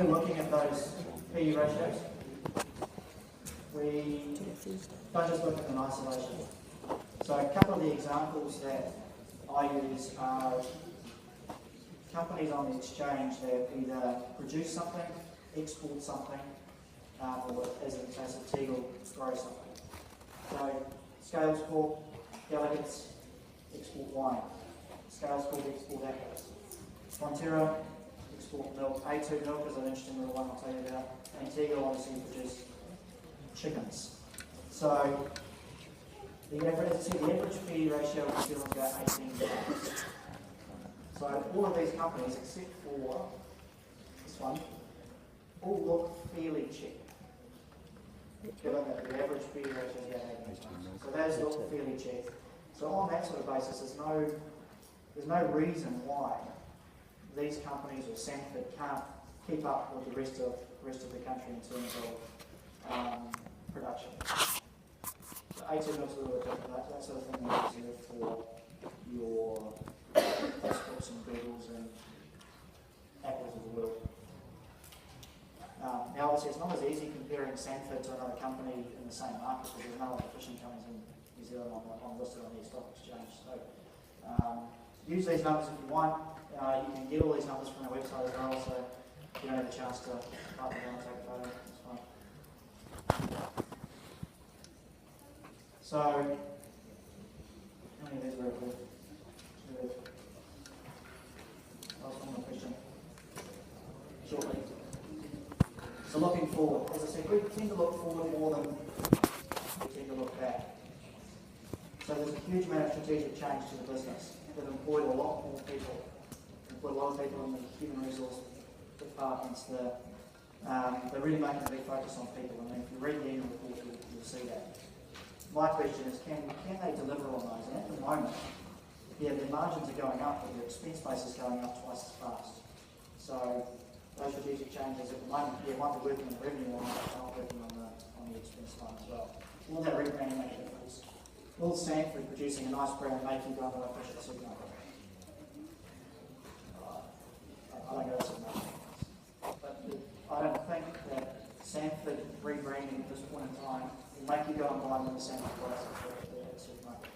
Looking at those PE ratios, we don't just look at them in isolation. So a couple of the examples that I use are companies on the exchange that either produce something, export something, or as in the case of Tegel, grow something. So Scales Corp, Delegates, export wine. Scales Corp, export apples. Fonterra, export milk. A2 milk is an interesting little one I'll tell you about. And Tegel obviously produce chickens. So the average, as I said, the average PE ratio in New Zealand is about 18 times. So all of these companies, except for this one, all look fairly cheap. Given that the average PE ratio is about 18 times. So those look fairly cheap. So on that sort of basis, there's no reason why these companies or Sanford can't keep up with the rest of the country in terms of production. So A2 milk's a little bit different. That sort of thing is reserved for your Facebooks and Googles and Apples of the world. Now obviously it's not as easy comparing Sanford to another company in the same market because there's no other fishing companies in New Zealand listed on the stock exchange. So use these numbers if you want. You can get all these numbers from our website as well, so if you don't have a chance to write them down and take a photo, it's fine. So, how many of these are good? I'll ask one more question shortly. So looking forward, as I said, we tend to look forward more than we tend to look back. So there's a huge amount of strategic change to the business. They've employed a lot more people. Employed a lot of people in the human resource departments. They're really making a big focus on people. And if you read the annual report, you'll see that. My question is, can they deliver on those? And at the moment, yeah, their margins are going up, but their expense base is going up twice as fast. So those strategic changes at the moment, yeah, one, they're working on the revenue line, but they're not working on the expense line as well. Will that rebranding make a difference? Will Sanford producing a nice brand make you go to a fish at the supermarket? I don't go to the supermarket. But I don't think that Sanford rebranding at this point in time will make you go and buy them in the Sanford price at the supermarket.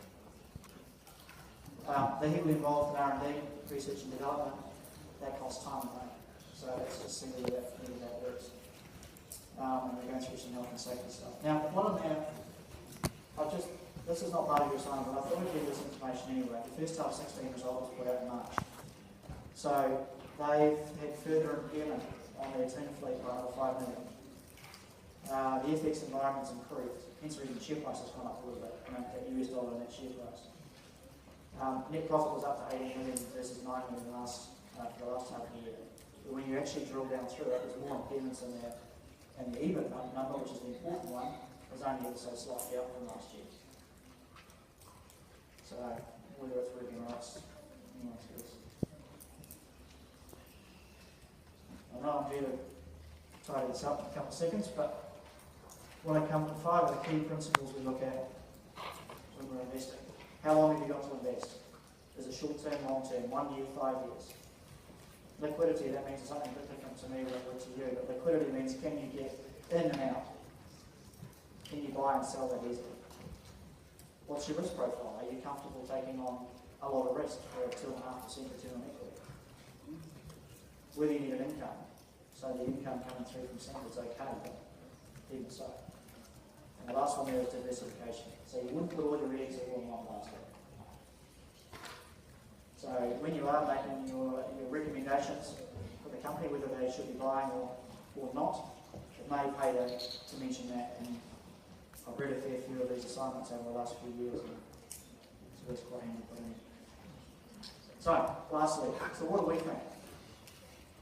They're heavily involved in R&D, research and development. That costs time and money. So let's just see whether that works. And we're going through some health and safety stuff. Now, what I'm now, this is not part of your assignment, but I thought I'd give you this information anyway. The first half 16 result was put out in March. So they've had further impairment on their tuna fleet by another 5 million. The FX environment's improved, hence the reason share price has gone up a little bit, that US dollar and that share price. Net profit was up to 18 million versus 9 million for the last half of the year. But when you actually drill down through it, there's more impairments in there. And the EBIT number, which is the important one, was only ever so slightly up from last year. So whether it's working or not, anyone's guess. I know I'm here to tidy this up in a couple of seconds, but when I come to 5 of the key principles we look at when we're investing. How long have you got to invest? Is it short term, long term, 1 year, 5 years? Liquidity, that means something a bit different to me or to you, but liquidity means can you get in and out? Can you buy and sell that easily? What's your risk profile? Are you comfortable taking on a lot of risk for a 2.5% return on equity? Whether you need an income, so the income coming through from Sanford is okay, but even so. And the last one there is diversification. So you wouldn't put all your eggs in one basket. So when you are making your recommendations for the company, whether they should be buying or not, it may pay to mention that. And I've read a fair few of these assignments over the last few years, and so that's quite handy for me. So, lastly, so what do we think?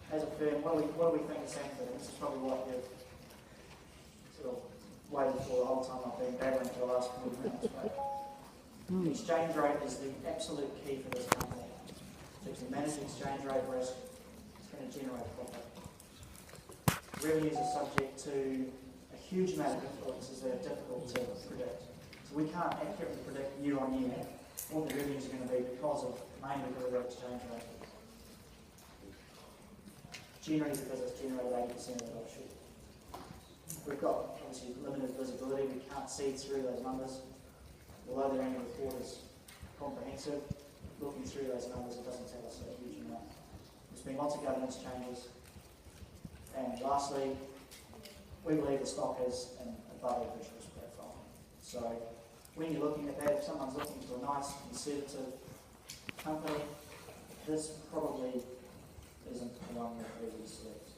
As a firm, what do we think of Sanford? And this is probably what you've sort of waited for the whole time I've been battling for the last 40 minutes. Right? The exchange rate is the absolute key for this company. So if you manage the exchange rate risk, it's going to generate profit. Revenues are subject to a huge amount of influences that are difficult to predict. So we can't accurately predict year on year what the revenues are going to be mainly because of the exchange rate. generally because it's generated 80% of it offshore. We've got obviously limited visibility, we can't see through those numbers. Although the annual report is comprehensive, looking through those numbers, it doesn't tell us a huge amount. There's been lots of governance changes. And lastly, we believe the stock has an above average risk profile. So when you're looking at that, if someone's looking for a nice, conservative company, this probably isn't the one that we select.